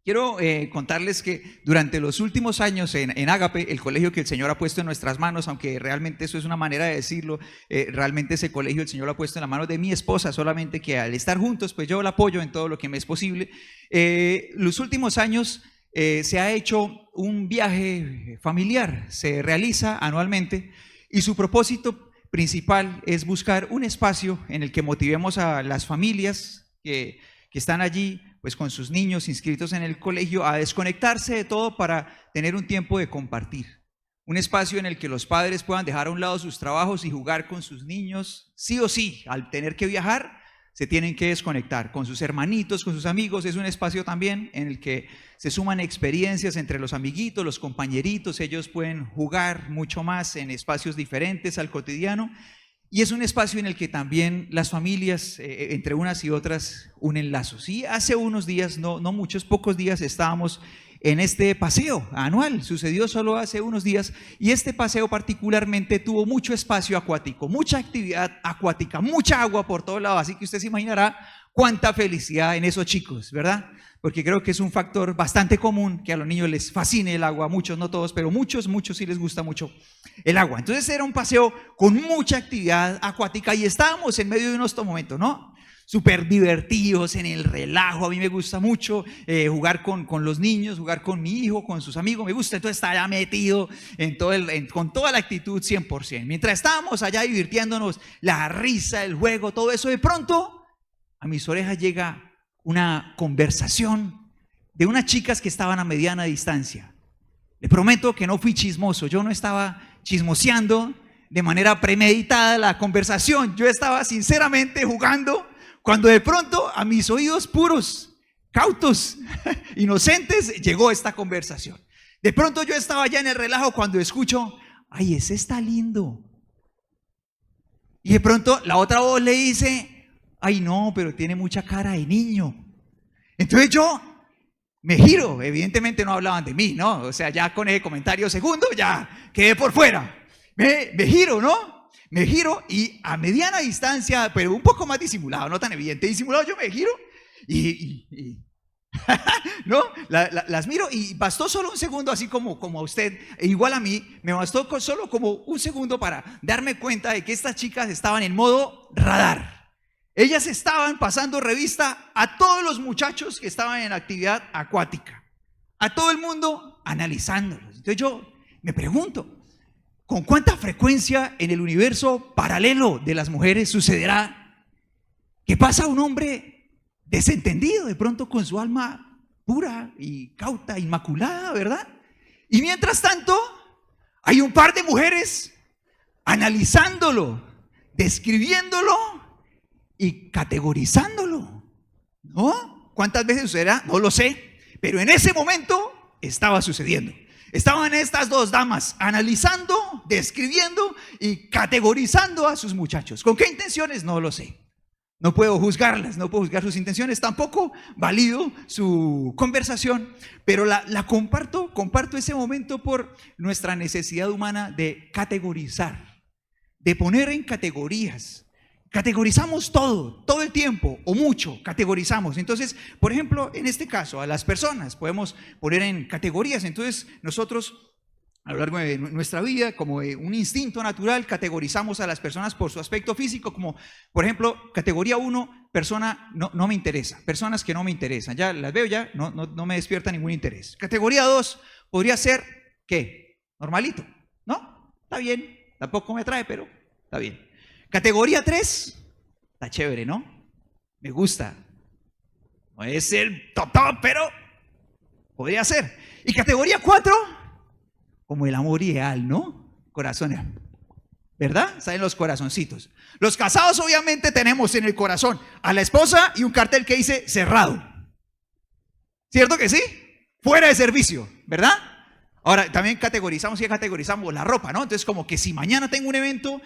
Quiero contarles que durante los últimos años en Ágape, el colegio que el Señor ha puesto en nuestras manos, aunque realmente eso es una manera de decirlo, realmente ese colegio el Señor lo ha puesto en las manos de mi esposa, solamente que al estar juntos, pues yo la apoyo en todo lo que me es posible. Los últimos años se ha hecho un viaje familiar, se realiza anualmente y su propósito principal es buscar un espacio en el que motivemos a las familias que están allí, pues con sus niños inscritos en el colegio, a desconectarse de todo para tener un tiempo de compartir. Un espacio en el que los padres puedan dejar a un lado sus trabajos y jugar con sus niños. Sí o sí, al tener que viajar, se tienen que desconectar con sus hermanitos, con sus amigos. Es un espacio también en el que se suman experiencias entre los amiguitos, los compañeritos. Ellos pueden jugar mucho más en espacios diferentes al cotidiano. Y es un espacio en el que también las familias, entre unas y otras, unen lazos. Y hace unos días, no muchos, pocos días, estábamos en este paseo anual. Sucedió solo hace unos días. Y este paseo particularmente tuvo mucho espacio acuático, mucha actividad acuática, mucha agua por todos lados. Así que usted se imaginará cuánta felicidad en esos chicos, ¿verdad? Porque creo que es un factor bastante común que a los niños les fascine el agua, muchos, no todos, pero muchos sí les gusta mucho el agua. Entonces era un paseo con mucha actividad acuática y estábamos en medio de unos momentos, ¿no? Súper divertidos, en el relajo. A mí me gusta mucho jugar con los niños, jugar con mi hijo, con sus amigos, me gusta. Entonces estaba ya metido en con toda la actitud 100%. Mientras estábamos allá divirtiéndonos, la risa, el juego, todo eso, de pronto a mis orejas llega una conversación de unas chicas que estaban a mediana distancia. Le prometo que no fui chismoso, yo no estaba chismoseando de manera premeditada la conversación, yo estaba sinceramente jugando, cuando de pronto a mis oídos puros, cautos, inocentes, llegó esta conversación. De pronto yo estaba ya en el relajo cuando escucho: ay, ese está lindo. Y de pronto la otra voz le dice: ay, no, pero tiene mucha cara de niño. Entonces yo me giro, evidentemente no hablaban de mí, ¿no? O sea, ya con ese comentario segundo ya quedé por fuera. Me giro, ¿no? Me giro y a mediana distancia, pero un poco más disimulado, no tan evidente, disimulado, yo me giro ¿no? Las miro y bastó solo un segundo, así como a usted, igual a mí, me bastó solo como un segundo para darme cuenta de que estas chicas estaban en modo radar. Ellas estaban pasando revista a todos los muchachos que estaban en actividad acuática, a todo el mundo analizándolos. Entonces yo me pregunto, ¿con cuánta frecuencia en el universo paralelo de las mujeres sucederá que pasa un hombre desentendido de pronto con su alma pura y cauta, inmaculada, ¿verdad? Y mientras tanto hay un par de mujeres analizándolo, describiéndolo y categorizándolo, ¿no? ¿Cuántas veces sucederá? No lo sé, pero en ese momento estaba sucediendo. Estaban estas dos damas analizando, describiendo y categorizando a sus muchachos. ¿Con qué intenciones? No lo sé. No puedo juzgarlas, no puedo juzgar sus intenciones, tampoco valido su conversación, pero la comparto ese momento por nuestra necesidad humana de categorizar, de poner en categorías. Categorizamos todo el tiempo, o mucho, categorizamos. Entonces, por ejemplo, en este caso, a las personas podemos poner en categorías. Entonces, nosotros, a lo largo de nuestra vida, como un instinto natural, categorizamos a las personas por su aspecto físico, como, por ejemplo, categoría 1, persona no me interesa, personas que no me interesan. Ya las veo, ya no me despierta ningún interés. Categoría 2 podría ser, ¿qué? Normalito, ¿no? Está bien, tampoco me atrae, pero está bien. Categoría 3, está chévere, ¿no? Me gusta. No es el top, pero podría ser. Y categoría 4, como el amor ideal, ¿no? Corazones, ¿verdad? Salen los corazoncitos. Los casados obviamente tenemos en el corazón a la esposa y un cartel que dice cerrado. ¿Cierto que sí? Fuera de servicio, ¿verdad? Ahora, también categorizamos la ropa, ¿no? Entonces, como que si mañana tengo un evento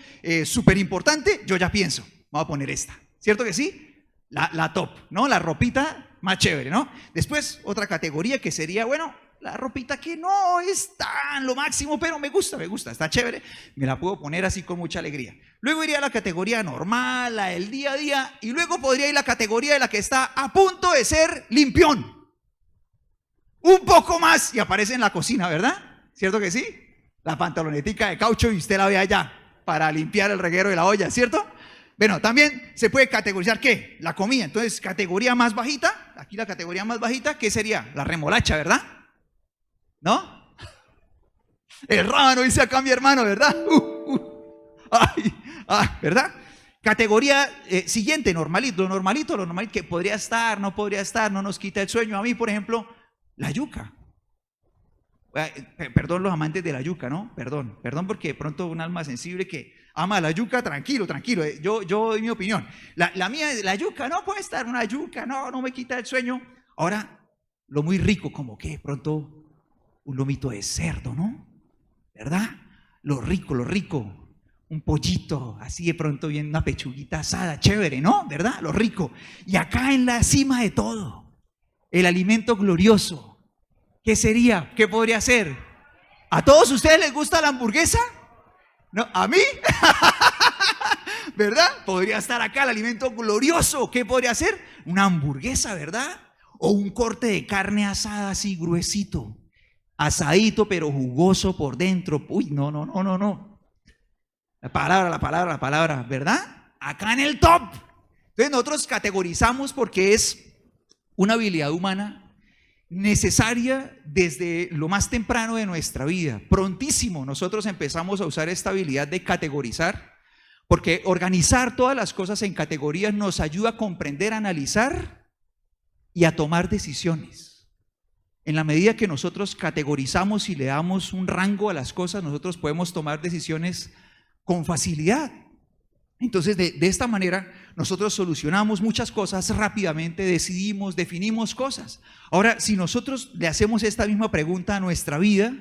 súper importante, yo ya pienso, voy a poner esta. ¿Cierto que sí? La top, ¿no? La ropita más chévere, ¿no? Después, otra categoría que sería, bueno, la ropita que no es tan lo máximo, pero me gusta, está chévere, me la puedo poner así con mucha alegría. Luego iría a la categoría normal, la del día a día, y luego podría ir a la categoría de la que está a punto de ser limpión. un poco más y aparece en la cocina, ¿verdad? ¿Cierto que sí? La pantalonetica de caucho y usted la ve allá para limpiar el reguero de la olla, ¿cierto? Bueno, también se puede categorizar, ¿qué? La comida. Entonces, categoría más bajita, aquí la categoría más bajita, ¿qué sería? La remolacha, ¿verdad? ¿No? El rábano, dice acá mi hermano, ¿verdad? ¿Verdad? Categoría siguiente, normalito, lo normal que podría estar, no nos quita el sueño. A mí, por ejemplo, la yuca. Perdón los amantes de la yuca, ¿no? Perdón porque de pronto un alma sensible que ama la yuca, tranquilo. Yo doy mi opinión. La mía, la yuca, no puede estar una yuca, no me quita el sueño. Ahora, lo muy rico, como que de pronto un lomito de cerdo, ¿no? ¿Verdad? Lo rico, un pollito, así de pronto viene una pechuguita asada, chévere, ¿no? ¿Verdad? Lo rico. Y acá en la cima de todo, el alimento glorioso. ¿Qué sería? ¿Qué podría ser? ¿A todos ustedes les gusta la hamburguesa? ¿No? ¿A mí? ¿Verdad? Podría estar acá el alimento glorioso. ¿Qué podría ser? Una hamburguesa, ¿verdad? O un corte de carne asada así gruesito, asadito pero jugoso por dentro. Uy, no. La palabra, ¿verdad? Acá en el top. Entonces nosotros categorizamos porque es una habilidad humana necesaria desde lo más temprano de nuestra vida. Prontísimo nosotros empezamos a usar esta habilidad de categorizar, porque organizar todas las cosas en categorías nos ayuda a comprender, a analizar y a tomar decisiones. En la medida que nosotros categorizamos y le damos un rango a las cosas, nosotros podemos tomar decisiones con facilidad. Entonces, de esta manera, nosotros solucionamos muchas cosas rápidamente, decidimos, definimos cosas. Ahora, si nosotros le hacemos esta misma pregunta a nuestra vida,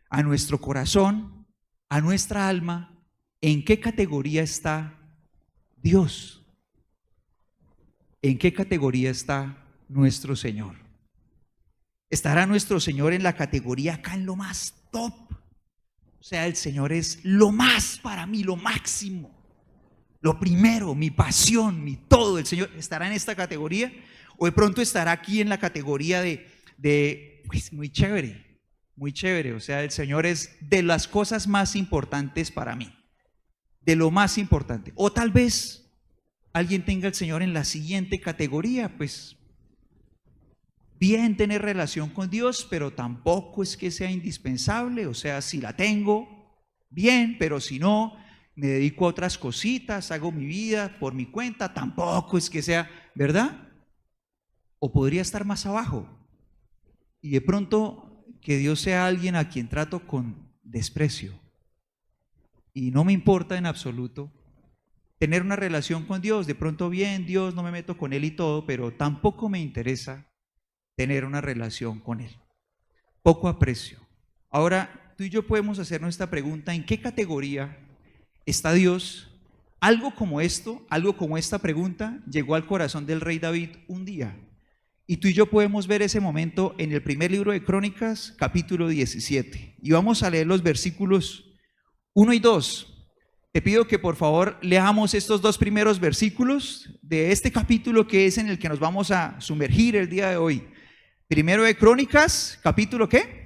a nuestro corazón, a nuestra alma, ¿en qué categoría está Dios? ¿En qué categoría está nuestro Señor? ¿Estará nuestro Señor en la categoría acá en lo más top? O sea, el Señor es lo más para mí, lo máximo. Lo primero, mi pasión, mi todo. ¿El Señor estará en esta categoría? ¿O de pronto estará aquí en la categoría de pues muy chévere? O sea, el Señor es de las cosas más importantes para mí, de lo más importante. O tal vez alguien tenga al Señor en la siguiente categoría, pues bien tener relación con Dios, pero tampoco es que sea indispensable. O sea, si la tengo, bien, pero si no, me dedico a otras cositas, hago mi vida por mi cuenta, tampoco es que sea, ¿verdad? O podría estar más abajo y de pronto que Dios sea alguien a quien trato con desprecio y no me importa en absoluto tener una relación con Dios. De pronto bien, Dios, no me meto con Él y todo, pero tampoco me interesa tener una relación con Él. Poco aprecio. Ahora, tú y yo podemos hacernos esta pregunta: ¿en qué categoría está Dios? Algo como esto, algo como esta pregunta llegó al corazón del rey David un día, y tú y yo podemos ver ese momento en el primer libro de Crónicas, capítulo 17, y vamos a leer los versículos 1 y 2. Te pido que por favor leamos estos dos primeros versículos de este capítulo que es en el que nos vamos a sumergir el día de hoy. Primero de Crónicas, capítulo ¿qué?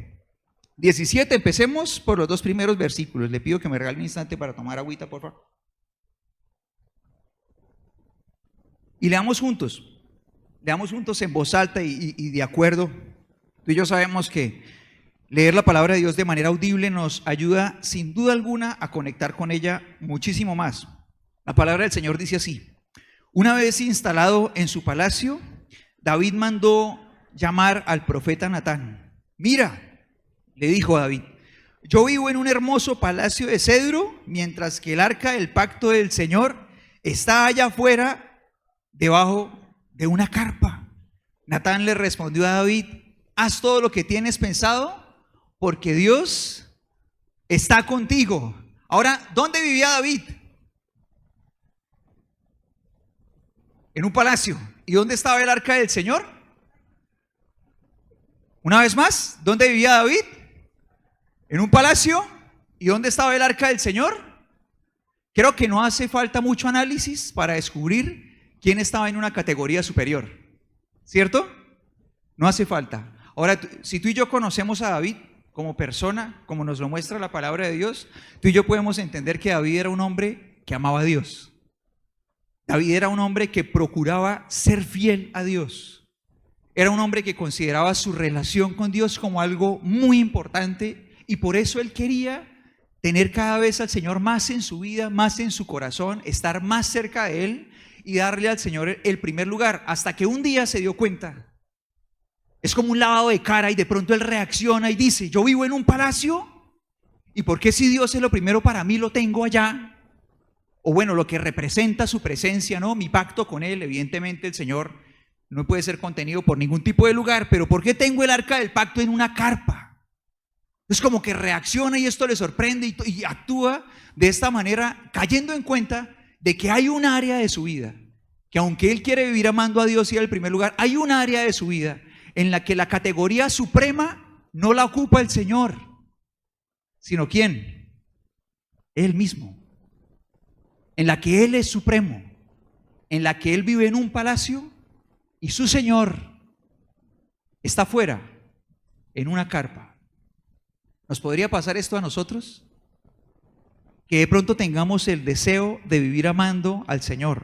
17, empecemos por los dos primeros versículos. Le pido que me regale un instante para tomar agüita, por favor. Y leamos juntos en voz alta y de acuerdo. Tú y yo sabemos que leer la palabra de Dios de manera audible nos ayuda sin duda alguna a conectar con ella muchísimo más. La palabra del Señor dice así: una vez instalado en su palacio, David mandó llamar al profeta Natán. Mira, le dijo a David, yo vivo en un hermoso palacio de cedro, mientras que el arca del pacto del Señor está allá afuera, debajo de una carpa. Natán le respondió a David, haz todo lo que tienes pensado, porque Dios está contigo. Ahora, ¿dónde vivía David? En un palacio. ¿Y dónde estaba el arca del Señor? Una vez más, ¿dónde vivía David? En un palacio. ¿Y dónde estaba el arca del Señor? Creo que no hace falta mucho análisis para descubrir quién estaba en una categoría superior, ¿cierto? No hace falta. Ahora, si tú y yo conocemos a David como persona, como nos lo muestra la palabra de Dios, tú y yo podemos entender que David era un hombre que amaba a Dios. David era un hombre que procuraba ser fiel a Dios. Era un hombre que consideraba su relación con Dios como algo muy importante y por eso él quería tener cada vez al Señor más en su vida, más en su corazón, estar más cerca de Él y darle al Señor el primer lugar, hasta que un día se dio cuenta. Es como un lavado de cara y de pronto él reacciona y dice, yo vivo en un palacio y ¿por qué si Dios es lo primero para mí lo tengo allá? O bueno, lo que representa su presencia, ¿no? Mi pacto con Él, evidentemente el Señor no puede ser contenido por ningún tipo de lugar, pero ¿por qué tengo el arca del pacto en una carpa? Es como que reacciona y esto le sorprende y actúa de esta manera, cayendo en cuenta de que hay un área de su vida, que aunque él quiere vivir amando a Dios y al primer lugar, hay un área de su vida en la que la categoría suprema no la ocupa el Señor, sino ¿quién? Él mismo. En la que Él es supremo, en la que Él vive en un palacio y su Señor está afuera, en una carpa. ¿Nos podría pasar esto a nosotros? Que de pronto tengamos el deseo de vivir amando al Señor,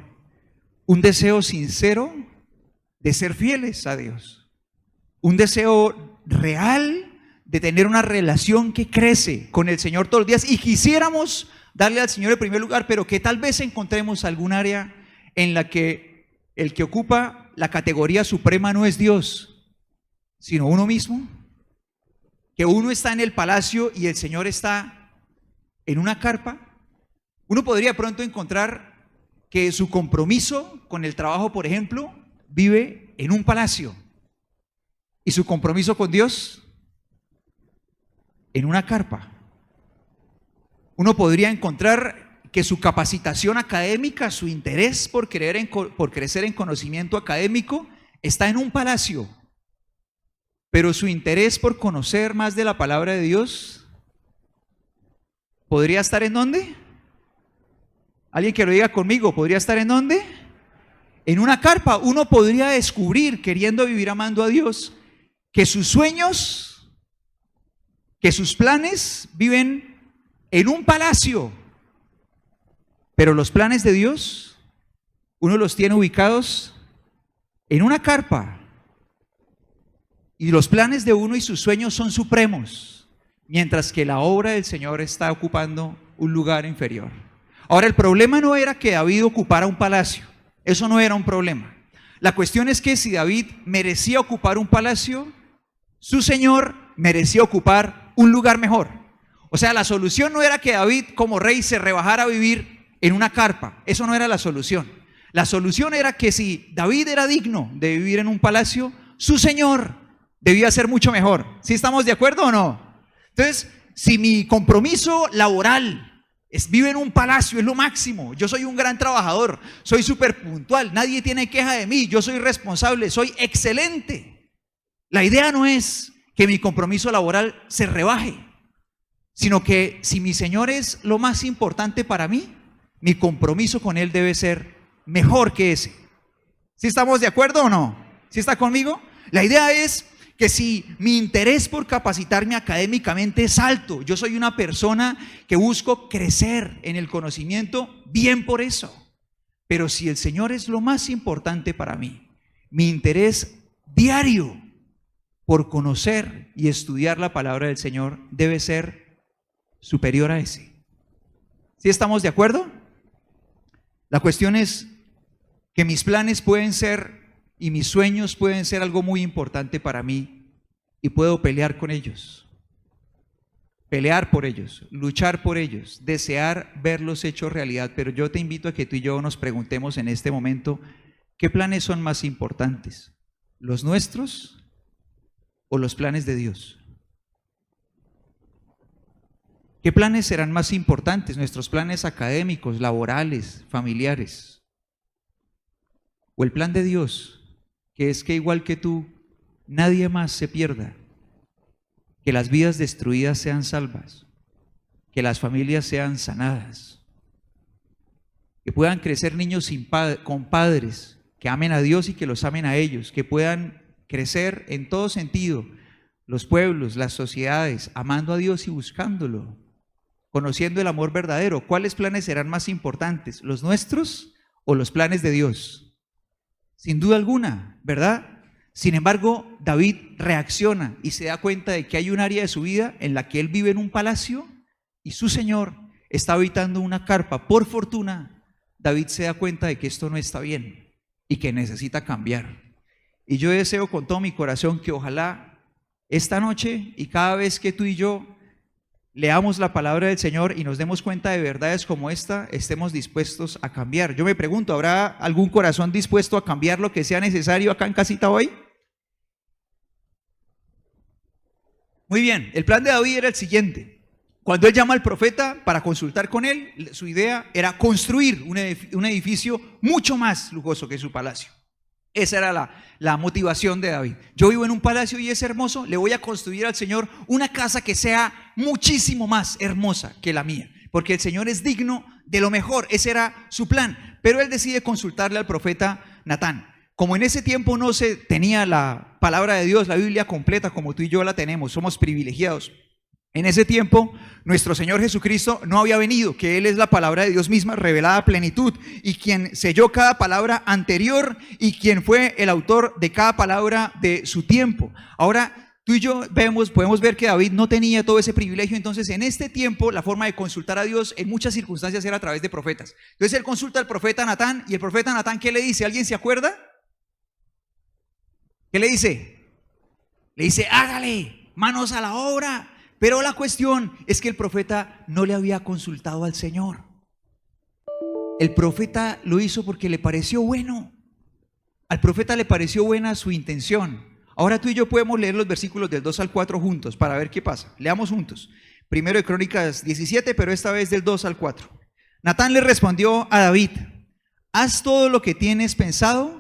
un deseo sincero de ser fieles a Dios, un deseo real de tener una relación que crece con el Señor todos los días y quisiéramos darle al Señor el primer lugar, pero que tal vez encontremos algún área en la que el que ocupa la categoría suprema no es Dios, sino uno mismo. Que uno está en el palacio y el Señor está en una carpa. Uno podría pronto encontrar que su compromiso con el trabajo, por ejemplo, vive en un palacio y su compromiso con Dios en una carpa. Uno podría encontrar que su capacitación académica, su interés por crecer en conocimiento académico está en un palacio. Pero su interés por conocer más de la palabra de Dios ¿podría estar en dónde? Alguien que lo diga conmigo, ¿podría estar en dónde? En una carpa. Uno podría descubrir, queriendo vivir amando a Dios, que sus sueños, que sus planes viven en un palacio. Pero los planes de Dios, uno los tiene ubicados en una carpa. Y los planes de uno y sus sueños son supremos, mientras que la obra del Señor está ocupando un lugar inferior. Ahora, el problema no era que David ocupara un palacio, eso no era un problema. La cuestión es que si David merecía ocupar un palacio, su Señor merecía ocupar un lugar mejor. O sea, la solución no era que David como rey se rebajara a vivir en una carpa, eso no era la solución. La solución era que si David era digno de vivir en un palacio, su Señor debía ser mucho mejor. ¿Sí estamos de acuerdo o no? Entonces, si mi compromiso laboral vive en un palacio, es lo máximo, yo soy un gran trabajador, soy súper puntual, nadie tiene queja de mí, yo soy responsable, soy excelente. La idea no es que mi compromiso laboral se rebaje, sino que si mi Señor es lo más importante para mí, mi compromiso con Él debe ser mejor que ese. ¿Sí estamos de acuerdo o no? ¿Sí está conmigo? La idea es que si mi interés por capacitarme académicamente es alto, yo soy una persona que busco crecer en el conocimiento, bien por eso. Pero si el Señor es lo más importante para mí, mi interés diario por conocer y estudiar la palabra del Señor debe ser superior a ese. ¿Sí estamos de acuerdo? La cuestión es que mis planes pueden ser y mis sueños pueden ser algo muy importante para mí y puedo pelear con ellos, pelear por ellos, luchar por ellos, desear verlos hechos realidad. Pero yo te invito a que tú y yo nos preguntemos en este momento, ¿qué planes son más importantes? ¿Los nuestros o los planes de Dios? ¿Qué planes serán más importantes? ¿Nuestros planes académicos, laborales, familiares? ¿O el plan de Dios, que es que igual que tú, nadie más se pierda, que las vidas destruidas sean salvas, que las familias sean sanadas, que puedan crecer niños con padres que amen a Dios y que los amen a ellos, que puedan crecer en todo sentido los pueblos, las sociedades, amando a Dios y buscándolo, conociendo el amor verdadero. ¿Cuáles planes serán más importantes, los nuestros o los planes de Dios? Sin duda alguna, ¿verdad? Sin embargo, David reacciona y se da cuenta de que hay un área de su vida en la que él vive en un palacio y su Señor está habitando una carpa. Por fortuna, David se da cuenta de que esto no está bien y que necesita cambiar. Y yo deseo con todo mi corazón que ojalá esta noche y cada vez que tú y yo leamos la palabra del Señor y nos demos cuenta de verdades como esta, estemos dispuestos a cambiar. Yo me pregunto, ¿habrá algún corazón dispuesto a cambiar lo que sea necesario acá en casita hoy? Muy bien, el plan de David era el siguiente. Cuando él llama al profeta para consultar con él, su idea era construir un edificio mucho más lujoso que su palacio. Esa era la motivación de David. Yo vivo en un palacio y es hermoso, le voy a construir al Señor una casa que sea muchísimo más hermosa que la mía, porque el Señor es digno de lo mejor. Ese era su plan. Pero él decide consultarle al profeta Natán. Como en ese tiempo no se tenía la palabra de Dios, la Biblia completa como tú y yo la tenemos, somos privilegiados. En ese tiempo, nuestro Señor Jesucristo no había venido, que Él es la palabra de Dios misma revelada a plenitud, y quien selló cada palabra anterior y quien fue el autor de cada palabra de su tiempo. Ahora, tú y yo podemos ver que David no tenía todo ese privilegio. Entonces, en este tiempo, la forma de consultar a Dios en muchas circunstancias era a través de profetas. Entonces, él consulta al profeta Natán, y el profeta Natán, ¿qué le dice? ¿Alguien se acuerda? ¿Qué le dice? Le dice, hágale, manos a la obra. Pero la cuestión es que el profeta no le había consultado al Señor. El profeta lo hizo porque le pareció bueno. Al profeta le pareció buena su intención. Ahora tú y yo podemos leer los versículos del 2 al 4 juntos para ver qué pasa. Leamos juntos. Primero de Crónicas 17, pero esta vez del 2 al 4. Natán le respondió a David, haz todo lo que tienes pensado.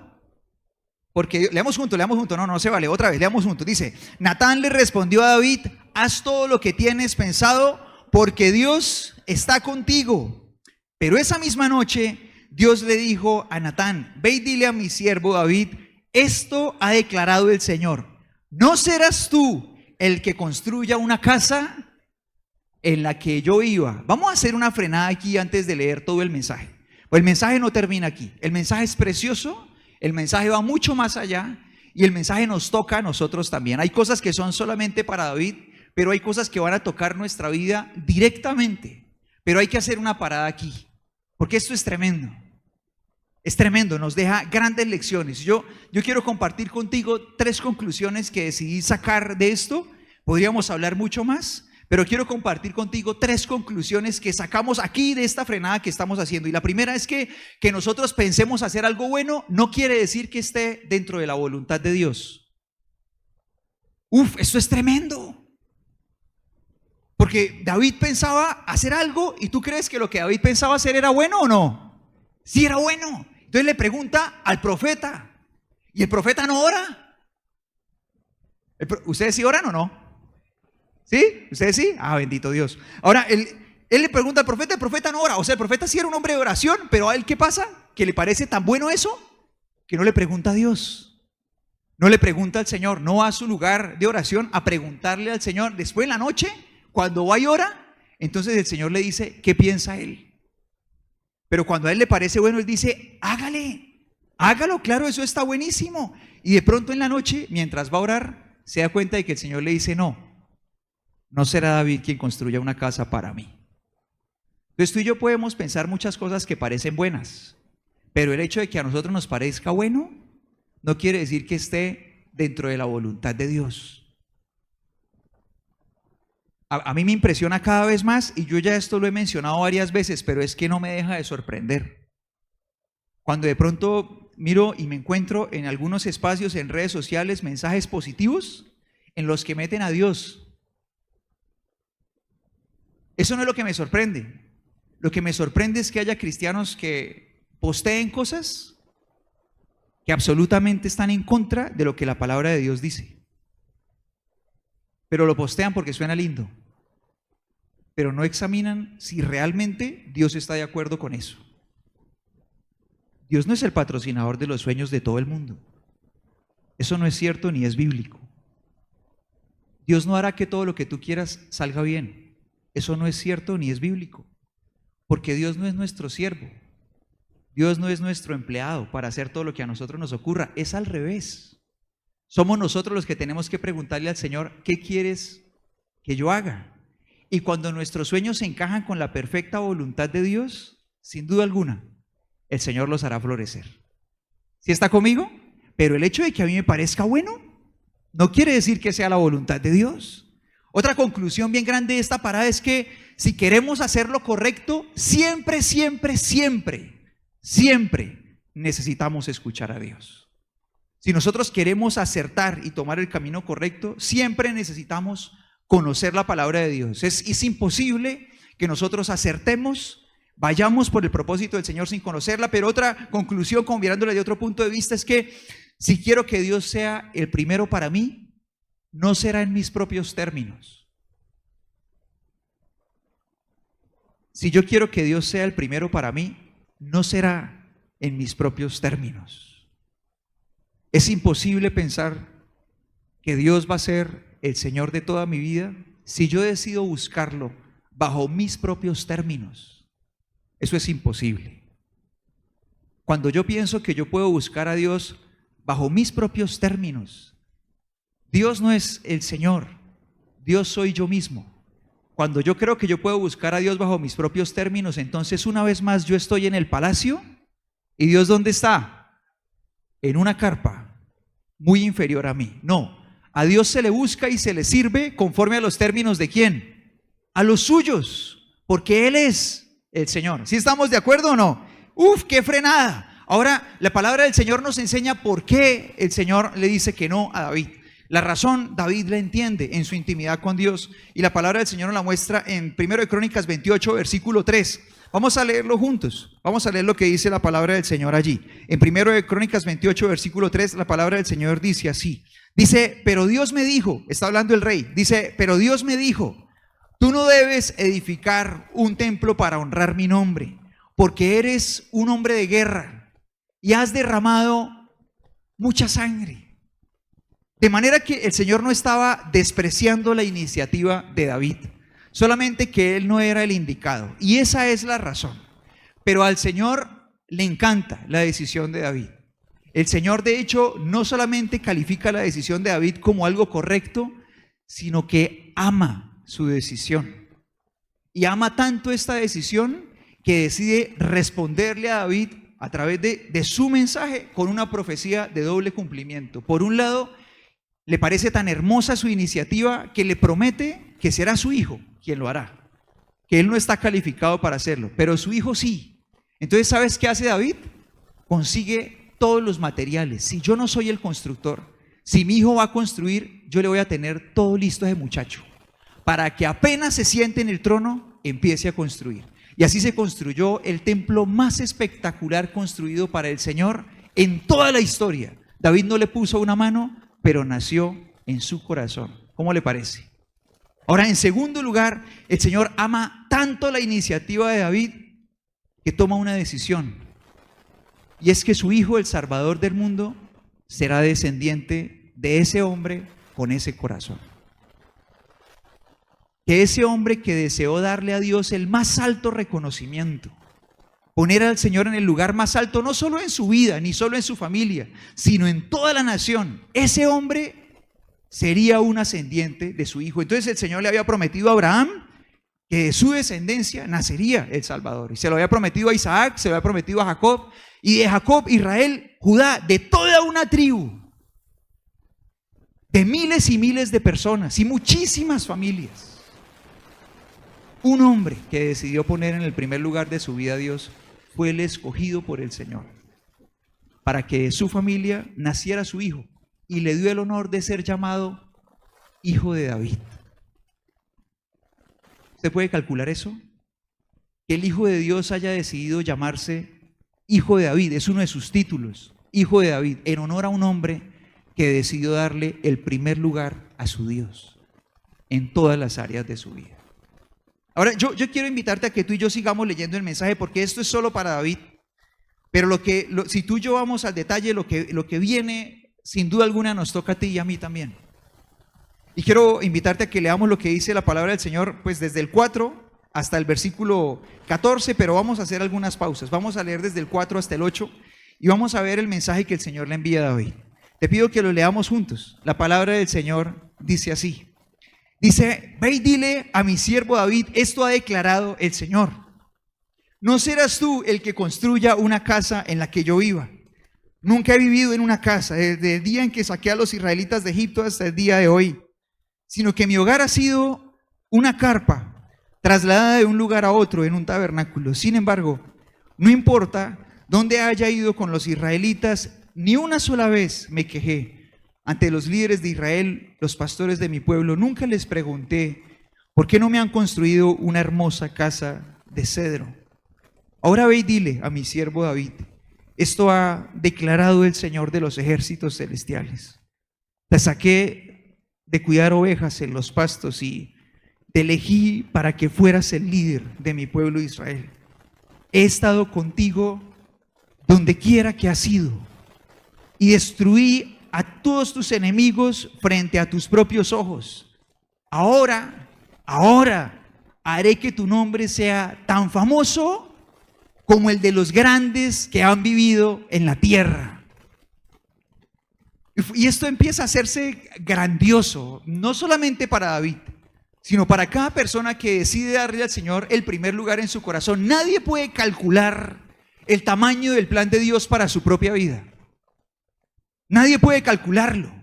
Porque leamos juntos, no se vale, otra vez, leamos juntos. Dice, Natán le respondió a David, haz todo lo que tienes pensado, porque Dios está contigo. Pero esa misma noche, Dios le dijo a Natán, ve y dile a mi siervo David, esto ha declarado el Señor, ¿no serás tú el que construya una casa en la que yo iba? Vamos a hacer una frenada aquí antes de leer todo el mensaje. Pues el mensaje no termina aquí, el mensaje es precioso. El mensaje va mucho más allá y el mensaje nos toca a nosotros también. Hay cosas que son solamente para David, pero hay cosas que van a tocar nuestra vida directamente. Pero hay que hacer una parada aquí, porque esto es tremendo. Es tremendo, nos deja grandes lecciones. Yo quiero compartir contigo 3 conclusiones que decidí sacar de esto. Podríamos hablar mucho más, pero quiero compartir contigo 3 conclusiones que sacamos aquí de esta frenada que estamos haciendo. Y la primera es que nosotros pensemos hacer algo bueno no quiere decir que esté dentro de la voluntad de Dios. Esto es tremendo. Porque David pensaba hacer algo y tú crees que lo que David pensaba hacer era bueno o no. Sí, era bueno. Entonces le pregunta al profeta y el profeta no ora. ¿Ustedes sí oran o no? ¿Sí? ¿Ustedes sí? Ah, bendito Dios. Ahora, él le pregunta al profeta, el profeta no ora. O sea, el profeta sí era un hombre de oración, pero ¿a él qué pasa? Que le parece tan bueno eso que no le pregunta a Dios. No le pregunta al Señor, no va a su lugar de oración a preguntarle al Señor. Después en la noche, cuando va y ora, entonces el Señor le dice, ¿qué piensa él? Pero cuando a él le parece bueno, él dice, hágalo, claro, eso está buenísimo. Y de pronto en la noche, mientras va a orar, se da cuenta de que el Señor le dice, no será David quien construya una casa para mí. Entonces tú y yo podemos pensar muchas cosas que parecen buenas, pero el hecho de que a nosotros nos parezca bueno no quiere decir que esté dentro de la voluntad de Dios. A mí me impresiona cada vez más, y yo ya esto lo he mencionado varias veces, pero es que no me deja de sorprender. Cuando de pronto miro y me encuentro en algunos espacios en redes sociales mensajes positivos en los que meten a Dios. Eso no es lo que me sorprende. Lo que me sorprende es que haya cristianos que posteen cosas que absolutamente están en contra de lo que la palabra de Dios dice. Pero lo postean porque suena lindo. Pero no examinan si realmente Dios está de acuerdo con eso. Dios no es el patrocinador de los sueños de todo el mundo. Eso no es cierto ni es bíblico. Dios no hará que todo lo que tú quieras salga bien. Eso no es cierto ni es bíblico, porque Dios no es nuestro siervo. Dios no es nuestro empleado para hacer todo lo que a nosotros nos ocurra. Es al revés. Somos nosotros los que tenemos que preguntarle al Señor, ¿qué quieres que yo haga? Y cuando nuestros sueños se encajan con la perfecta voluntad de Dios, sin duda alguna, el Señor los hará florecer. ¿Sí está conmigo? Pero el hecho de que a mí me parezca bueno, no quiere decir que sea la voluntad de Dios. Otra conclusión bien grande de esta parada es que si queremos hacer lo correcto, siempre, siempre, siempre, siempre necesitamos escuchar a Dios. Si nosotros queremos acertar y tomar el camino correcto, siempre necesitamos conocer la palabra de Dios. Es imposible que nosotros acertemos, vayamos por el propósito del Señor sin conocerla. Pero otra conclusión, como mirándola de otro punto de vista, es que si quiero que Dios sea el primero para mí, no será en mis propios términos. Si yo quiero que Dios sea el primero para mí, no será en mis propios términos. Es imposible pensar que Dios va a ser el Señor de toda mi vida si yo decido buscarlo bajo mis propios términos. Eso es imposible. Cuando yo pienso que yo puedo buscar a Dios bajo mis propios términos, Dios no es el Señor, Dios soy yo mismo. Cuando yo creo que yo puedo buscar a Dios bajo mis propios términos, entonces una vez más yo estoy en el palacio. ¿Y Dios dónde está? En una carpa muy inferior a mí. No, a Dios se le busca y se le sirve conforme a los términos ¿de quién? A los suyos, porque Él es el Señor. ¿Sí estamos de acuerdo o no? ¡Uf, qué frenada! Ahora, la palabra del Señor nos enseña por qué el Señor le dice que no a David. La razón David la entiende en su intimidad con Dios, y la palabra del Señor nos la muestra en 1 de Crónicas 28, versículo 3. Vamos a leerlo juntos. Vamos a leer lo que dice la palabra del Señor allí. En 1 de Crónicas 28, versículo 3, la palabra del Señor dice así. Dice, pero Dios me dijo, está hablando el rey, dice, pero Dios me dijo, tú no debes edificar un templo para honrar mi nombre, porque eres un hombre de guerra y has derramado mucha sangre. De manera que el Señor no estaba despreciando la iniciativa de David, solamente que él no era el indicado, y esa es la razón. Pero al Señor le encanta la decisión de David. El Señor, de hecho, no solamente califica la decisión de David como algo correcto, sino que ama su decisión. Y ama tanto esta decisión que decide responderle a David a través de su mensaje con una profecía de doble cumplimiento. Por un lado, le parece tan hermosa su iniciativa que le promete que será su hijo quien lo hará, que él no está calificado para hacerlo, pero su hijo sí. Entonces, ¿sabes qué hace David? Consigue todos los materiales. Si yo no soy el constructor, si mi hijo va a construir, yo le voy a tener todo listo a ese muchacho, para que apenas se siente en el trono, empiece a construir. Y así se construyó el templo más espectacular construido para el Señor en toda la historia. David no le puso una mano, pero nació en su corazón. ¿Cómo le parece? Ahora, en segundo lugar, el Señor ama tanto la iniciativa de David que toma una decisión. Y es que su hijo, el Salvador del mundo, será descendiente de ese hombre con ese corazón. Que ese hombre que deseó darle a Dios el más alto reconocimiento, poner al Señor en el lugar más alto, no solo en su vida, ni solo en su familia, sino en toda la nación, ese hombre sería un ascendiente de su hijo. Entonces el Señor le había prometido a Abraham que de su descendencia nacería el Salvador. Y se lo había prometido a Isaac, se lo había prometido a Jacob, y de Jacob, Israel, Judá, de toda una tribu, de miles y miles de personas y muchísimas familias. Un hombre que decidió poner en el primer lugar de su vida a Dios fue el escogido por el Señor, para que de su familia naciera su hijo, y le dio el honor de ser llamado hijo de David. ¿Usted puede calcular eso? Que el Hijo de Dios haya decidido llamarse Hijo de David, es uno de sus títulos, Hijo de David, en honor a un hombre que decidió darle el primer lugar a su Dios en todas las áreas de su vida. Ahora, yo quiero invitarte a que tú y yo sigamos leyendo el mensaje, porque esto es solo para David, pero si tú y yo vamos al detalle, lo que viene, sin duda alguna nos toca a ti y a mí también. Y quiero invitarte a que leamos lo que dice la palabra del Señor, pues desde el 4 hasta el versículo 14, pero vamos a hacer algunas pausas. Vamos a leer desde el 4 hasta el 8 y vamos a ver el mensaje que el Señor le envía a David. Te pido que lo leamos juntos. La palabra del Señor dice así. Dice, ve y dile a mi siervo David, esto ha declarado el Señor. No serás tú el que construya una casa en la que yo viva. Nunca he vivido en una casa desde el día en que saqué a los israelitas de Egipto hasta el día de hoy, sino que mi hogar ha sido una carpa trasladada de un lugar a otro en un tabernáculo. Sin embargo, no importa dónde haya ido con los israelitas, ni una sola vez me quejé ante los líderes de Israel, los pastores de mi pueblo. Nunca les pregunté, ¿por qué no me han construido una hermosa casa de cedro? Ahora ve y dile a mi siervo David, esto ha declarado el Señor de los ejércitos celestiales. Te saqué de cuidar ovejas en los pastos y te elegí para que fueras el líder de mi pueblo Israel. He estado contigo donde quiera que has ido y destruí a todos tus enemigos frente a tus propios ojos. Ahora haré que tu nombre sea tan famoso como el de los grandes que han vivido en la tierra. Y esto empieza a hacerse grandioso, no solamente para David, sino para cada persona que decide darle al Señor el primer lugar en su corazón. Nadie puede calcular el tamaño del plan de Dios para su propia vida. Nadie puede calcularlo.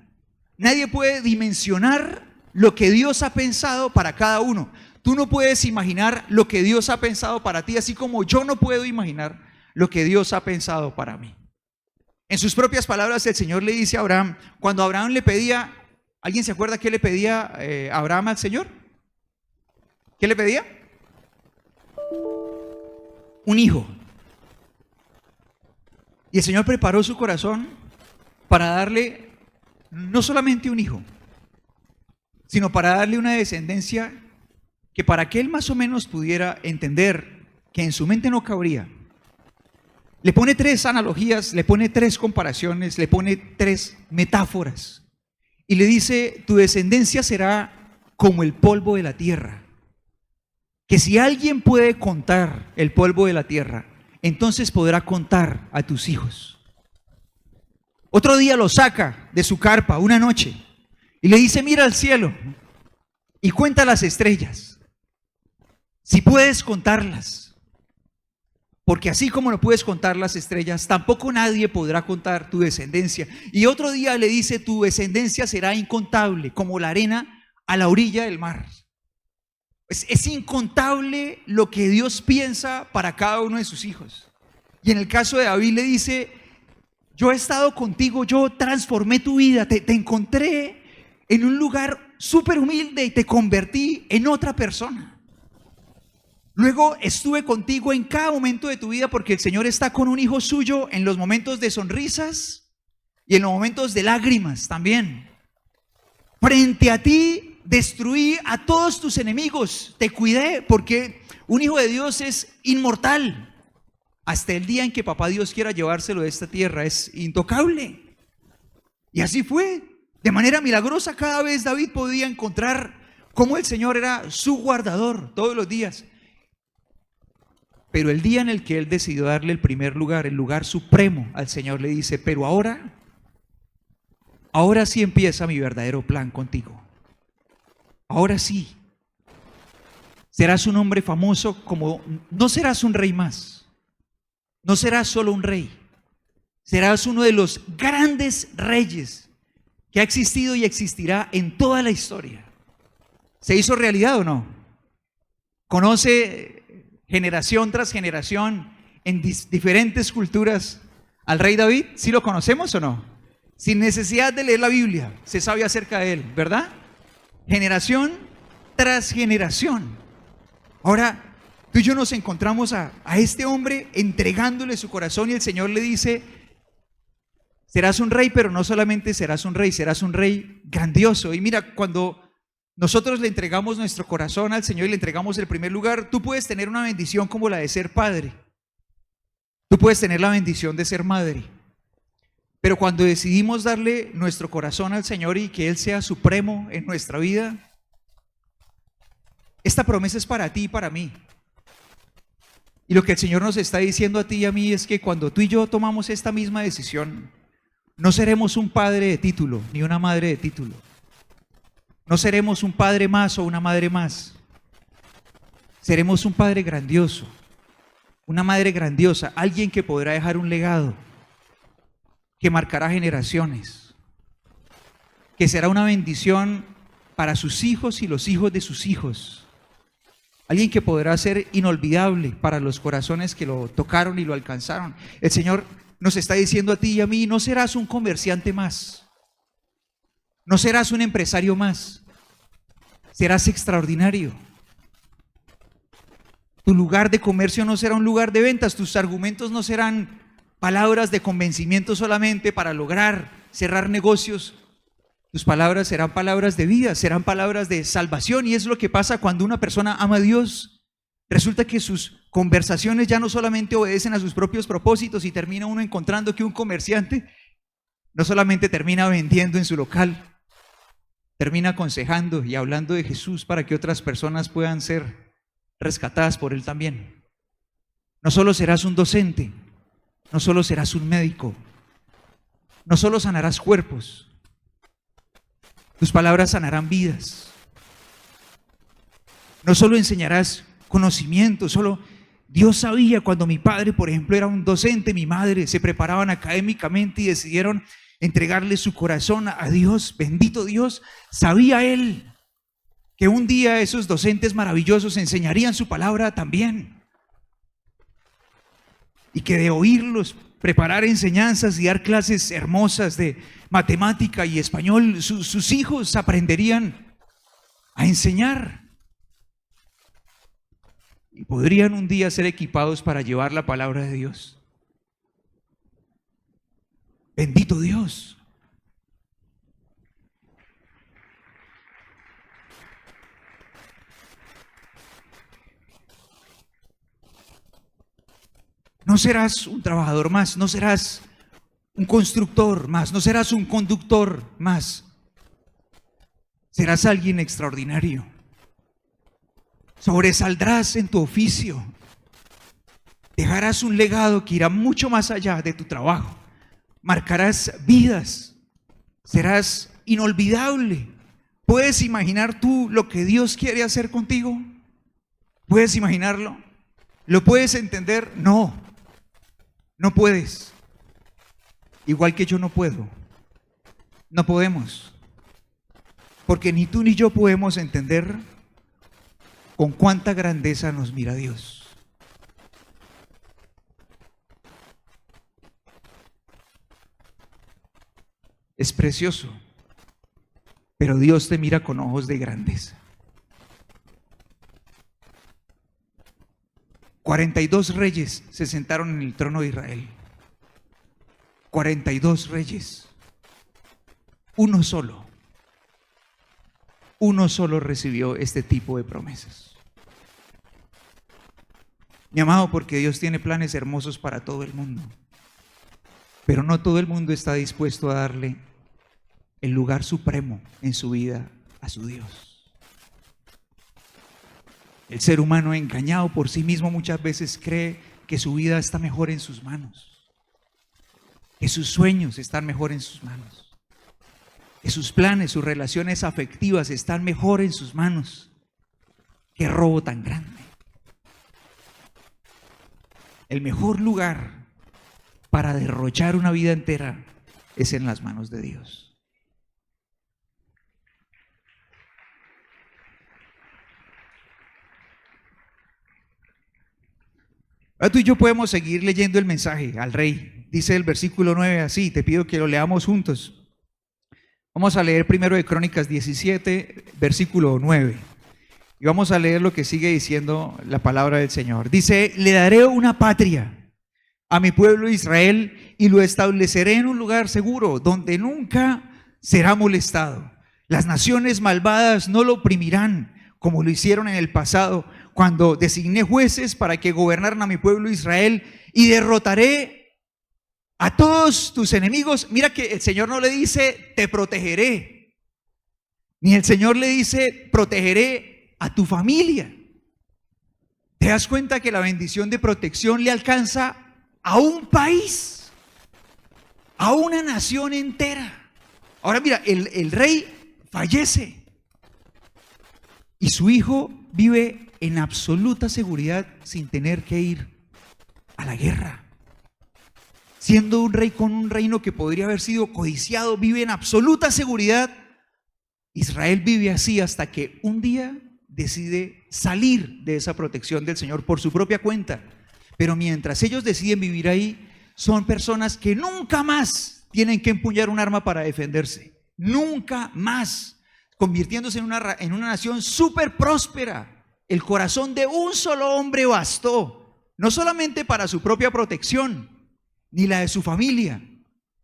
Nadie puede dimensionar lo que Dios ha pensado para cada uno. Tú no puedes imaginar lo que Dios ha pensado para ti, así como yo no puedo imaginar lo que Dios ha pensado para mí. En sus propias palabras, el Señor le dice a Abraham, cuando Abraham le pedía, ¿alguien se acuerda qué le pedía Abraham al Señor? ¿Qué le pedía? Un hijo. Y el Señor preparó su corazón para darle no solamente un hijo, sino para darle una descendencia que para que él más o menos pudiera entender que en su mente no cabría, le pone 3 analogías, le pone 3 comparaciones, le pone 3 metáforas y le dice, tu descendencia será como el polvo de la tierra, que si alguien puede contar el polvo de la tierra, entonces podrá contar a tus hijos. Otro día lo saca de su carpa una noche y le dice, mira al cielo y cuenta las estrellas. Si puedes contarlas, porque así como no puedes contar las estrellas, tampoco nadie podrá contar tu descendencia. Y otro día le dice, tu descendencia será incontable, como la arena a la orilla del mar. Es incontable lo que Dios piensa para cada uno de sus hijos. Y en el caso de David le dice, yo he estado contigo, yo transformé tu vida, te encontré en un lugar súper humilde y te convertí en otra persona. Luego estuve contigo en cada momento de tu vida porque el Señor está con un hijo suyo en los momentos de sonrisas y en los momentos de lágrimas también. Frente a ti destruí a todos tus enemigos, te cuidé porque un hijo de Dios es inmortal. Hasta el día en que papá Dios quiera llevárselo de esta tierra, es intocable. Y así fue. De manera milagrosa cada vez David podía encontrar cómo el Señor era su guardador todos los días. Pero el día en el que él decidió darle el primer lugar, el lugar supremo al Señor, le dice, pero ahora sí empieza mi verdadero plan contigo. Ahora sí. Serás un hombre famoso como, no serás un rey más. No serás solo un rey. Serás uno de los grandes reyes que ha existido y existirá en toda la historia. ¿Se hizo realidad o no? ¿Conoce generación tras generación en diferentes culturas al rey David? ¿Sí lo conocemos o no? Sin necesidad de leer la Biblia, se sabe acerca de él, ¿verdad? Generación tras generación. Ahora, tú y yo nos encontramos a este hombre entregándole su corazón y el Señor le dice, serás un rey, pero no solamente serás un rey grandioso. Y mira, cuando nosotros le entregamos nuestro corazón al Señor y le entregamos el primer lugar, tú puedes tener una bendición como la de ser padre. Tú puedes tener la bendición de ser madre. Pero cuando decidimos darle nuestro corazón al Señor y que Él sea supremo en nuestra vida, esta promesa es para ti y para mí. Y lo que el Señor nos está diciendo a ti y a mí es que cuando tú y yo tomamos esta misma decisión, no seremos un padre de título ni una madre de título. No seremos un padre más o una madre más. Seremos un padre grandioso, una madre grandiosa, alguien que podrá dejar un legado, que marcará generaciones, que será una bendición para sus hijos y los hijos de sus hijos. Alguien que podrá ser inolvidable para los corazones que lo tocaron y lo alcanzaron. El Señor nos está diciendo a ti y a mí, no serás un comerciante más, no serás un empresario más, serás extraordinario. Tu lugar de comercio no será un lugar de ventas, tus argumentos no serán palabras de convencimiento solamente para lograr cerrar negocios. Tus palabras serán palabras de vida, serán palabras de salvación, y es lo que pasa cuando una persona ama a Dios. Resulta que sus conversaciones ya no solamente obedecen a sus propios propósitos y termina uno encontrando que un comerciante no solamente termina vendiendo en su local, termina aconsejando y hablando de Jesús para que otras personas puedan ser rescatadas por Él también. No solo serás un docente, no solo serás un médico, no solo sanarás cuerpos, tus palabras sanarán vidas. No solo enseñarás conocimiento, solo Dios sabía cuando mi padre, por ejemplo, era un docente, mi madre, se preparaban académicamente y decidieron entregarle su corazón a Dios. Bendito Dios, sabía Él que un día esos docentes maravillosos enseñarían su palabra también. Y que de oírlos preparar enseñanzas y dar clases hermosas de matemática y español, sus hijos aprenderían a enseñar. Y podrían un día ser equipados para llevar la palabra de Dios. Bendito Dios. No serás un trabajador más, no serás un constructor más, no serás un conductor más. Serás alguien extraordinario. Sobresaldrás en tu oficio. Dejarás un legado que irá mucho más allá de tu trabajo. Marcarás vidas. Serás inolvidable. ¿Puedes imaginar tú lo que Dios quiere hacer contigo? ¿Puedes imaginarlo? ¿Lo puedes entender? No. No puedes. Igual que yo no puedo. No podemos. Porque ni tú ni yo podemos entender con cuánta grandeza nos mira Dios. Es precioso, pero Dios te mira con ojos de grandeza. 42 reyes se sentaron en el trono de Israel. 42 reyes. Uno solo recibió este tipo de promesas. Mi amado, porque Dios tiene planes hermosos para todo el mundo, pero no todo el mundo está dispuesto a darle el lugar supremo en su vida a su Dios. El ser humano, engañado por sí mismo, muchas veces cree que su vida está mejor en sus manos, que sus sueños están mejor en sus manos, que sus planes, sus relaciones afectivas están mejor en sus manos. ¡Qué robo tan grande! El mejor lugar para derrochar una vida entera es en las manos de Dios. Ahora tú y yo podemos seguir leyendo el mensaje al rey. Dice el versículo 9 así, te pido que lo leamos juntos. Vamos a leer primero de Crónicas 17, versículo 9. Y vamos a leer lo que sigue diciendo la palabra del Señor. Dice, le daré una patria a mi pueblo Israel y lo estableceré en un lugar seguro donde nunca será molestado. Las naciones malvadas no lo oprimirán como lo hicieron en el pasado, cuando designé jueces para que gobernaran a mi pueblo Israel, y derrotaré a todos tus enemigos. Mira que el Señor no le dice te protegeré, ni el Señor le dice protegeré a tu familia. ¿Te das cuenta que la bendición de protección le alcanza a un país, a una nación entera? Ahora mira, el rey fallece y su hijo vive en absoluta seguridad sin tener que ir a la guerra. Siendo un rey con un reino que podría haber sido codiciado, vive en absoluta seguridad. Israel vive así hasta que un día decide salir de esa protección del Señor por su propia cuenta. Pero mientras ellos deciden vivir ahí, son personas que nunca más tienen que empuñar un arma para defenderse. Nunca más. Convirtiéndose en una nación súper próspera. El corazón de un solo hombre bastó, no solamente para su propia protección, ni la de su familia,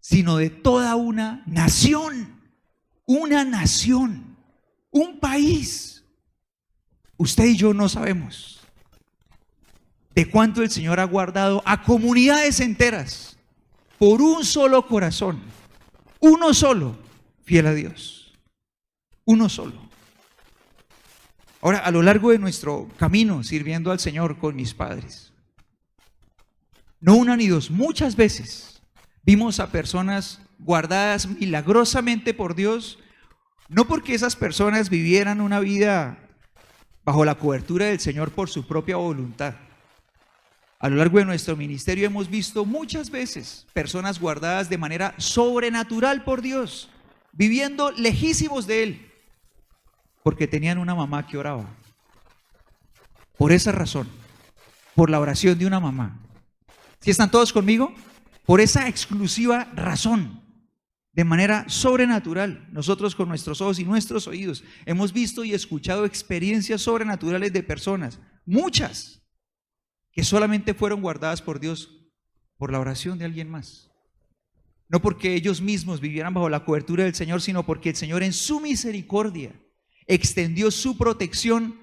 sino de toda una nación, un país. Usted y yo no sabemos de cuánto el Señor ha guardado a comunidades enteras por un solo corazón, uno solo, fiel a Dios, uno solo. Ahora, a lo largo de nuestro camino sirviendo al Señor con mis padres, no una ni dos, muchas veces vimos a personas guardadas milagrosamente por Dios, no porque esas personas vivieran una vida bajo la cobertura del Señor por su propia voluntad. A lo largo de nuestro ministerio hemos visto muchas veces personas guardadas de manera sobrenatural por Dios, viviendo lejísimos de Él, porque tenían una mamá que oraba. Por esa razón, por la oración de una mamá. ¿Sí están todos conmigo? Por esa exclusiva razón, de manera sobrenatural, nosotros con nuestros ojos y nuestros oídos hemos visto y escuchado experiencias sobrenaturales de personas, muchas, que solamente fueron guardadas por Dios por la oración de alguien más. No porque ellos mismos vivieran bajo la cobertura del Señor, sino porque el Señor en su misericordia extendió su protección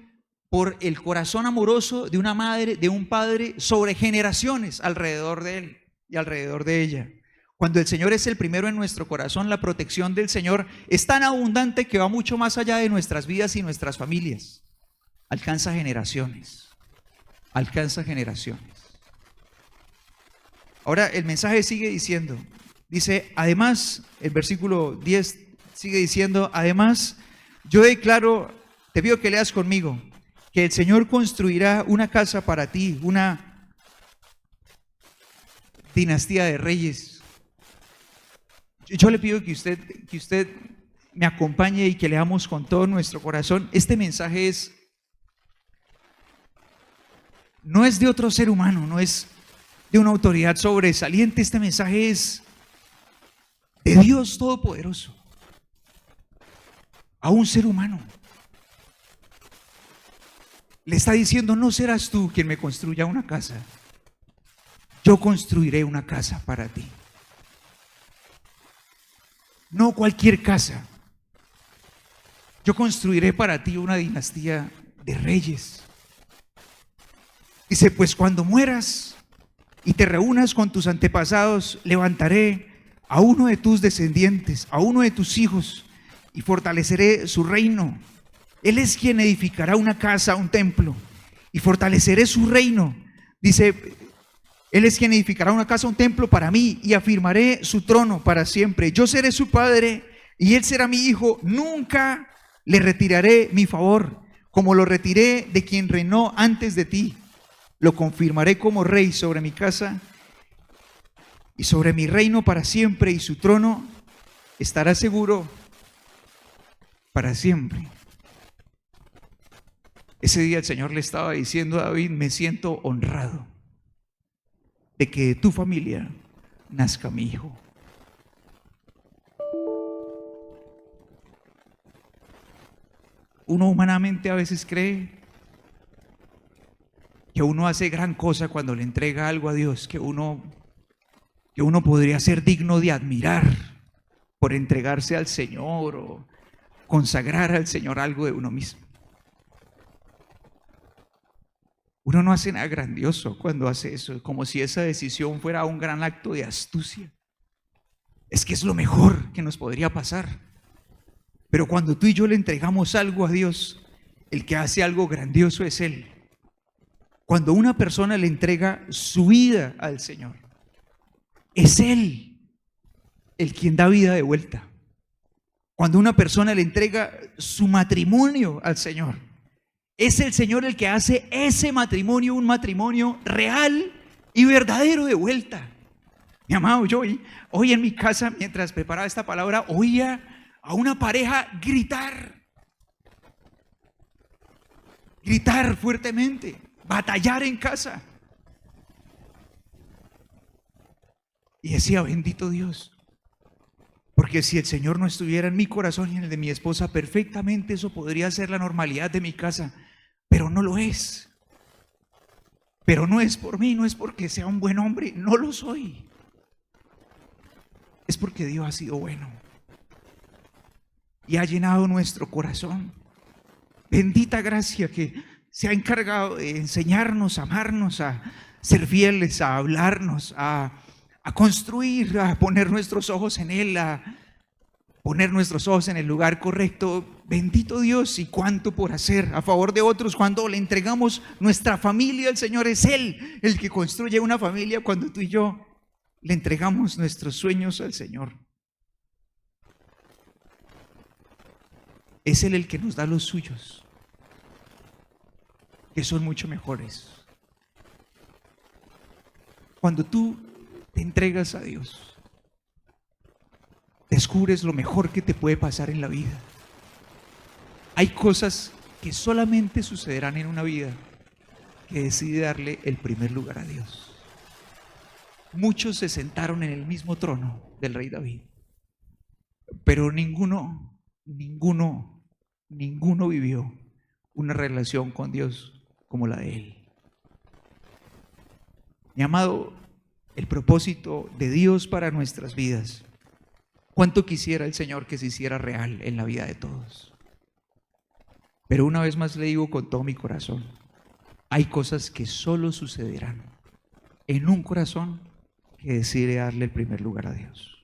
por el corazón amoroso de una madre, de un padre, sobre generaciones alrededor de él y alrededor de ella. Cuando el Señor es el primero en nuestro corazón, la protección del Señor es tan abundante que va mucho más allá de nuestras vidas y nuestras familias. Alcanza generaciones. Alcanza generaciones. Ahora el mensaje sigue diciendo, dice, además, el versículo 10 sigue diciendo, además, yo declaro, te pido que leas conmigo, que el Señor construirá una casa para ti, una dinastía de reyes. Yo le pido que usted me acompañe y que leamos con todo nuestro corazón. Este mensaje no es de otro ser humano, no es de una autoridad sobresaliente. Este mensaje es de Dios Todopoderoso a un ser humano. Le está diciendo, no serás tú quien me construya una casa, yo construiré una casa para ti. No cualquier casa, yo construiré para ti una dinastía de reyes. Dice, pues cuando mueras y te reúnas con tus antepasados, levantaré a uno de tus descendientes, a uno de tus hijos, y fortaleceré su reino. Él es quien edificará una casa, un templo, y fortaleceré su reino. Dice, Él es quien edificará una casa, un templo para mí, y afirmaré su trono para siempre. Yo seré su padre y él será mi hijo. Nunca le retiraré mi favor, como lo retiré de quien reinó antes de ti. Lo confirmaré como rey sobre mi casa y sobre mi reino para siempre, y su trono estará seguro para siempre. Ese día el Señor le estaba diciendo a David, me siento honrado de que de tu familia nazca mi hijo. Uno humanamente a veces cree que uno hace gran cosa cuando le entrega algo a Dios, que uno podría ser digno de admirar por entregarse al Señor o consagrar al Señor algo de uno mismo. Uno no hace nada grandioso cuando hace eso, como si esa decisión fuera un gran acto de astucia. Es que es lo mejor que nos podría pasar. Pero cuando tú y yo le entregamos algo a Dios, el que hace algo grandioso es Él. Cuando una persona le entrega su vida al Señor, es Él el quien da vida de vuelta. Cuando una persona le entrega su matrimonio al Señor, es el Señor el que hace ese matrimonio un matrimonio real y verdadero de vuelta. Mi amado, yo hoy en mi casa, mientras preparaba esta palabra, oía a una pareja gritar fuertemente, batallar en casa. Y decía, bendito Dios, porque si el Señor no estuviera en mi corazón y en el de mi esposa, perfectamente eso podría ser la normalidad de mi casa, pero no lo es. Pero no es por mí, no es porque sea un buen hombre, no lo soy. Es porque Dios ha sido bueno y ha llenado nuestro corazón. Bendita gracia que se ha encargado de enseñarnos a amarnos, a ser fieles, a hablarnos, a construir, a poner nuestros ojos en Él, a poner nuestros ojos en el lugar correcto. Bendito Dios, y cuánto por hacer a favor de otros cuando le entregamos nuestra familia al Señor. Es Él el que construye una familia cuando tú y yo le entregamos nuestros sueños al Señor. Es Él el que nos da los suyos, que son mucho mejores. Cuando tú te entregas a Dios, descubres lo mejor que te puede pasar en la vida. Hay cosas que solamente sucederán en una vida que decide darle el primer lugar a Dios. Muchos se sentaron en el mismo trono del rey David, pero ninguno vivió una relación con Dios como la de él. Mi amado, el propósito de Dios para nuestras vidas, cuánto quisiera el Señor que se hiciera real en la vida de todos. Pero una vez más le digo con todo mi corazón, hay cosas que solo sucederán en un corazón que decide darle el primer lugar a Dios.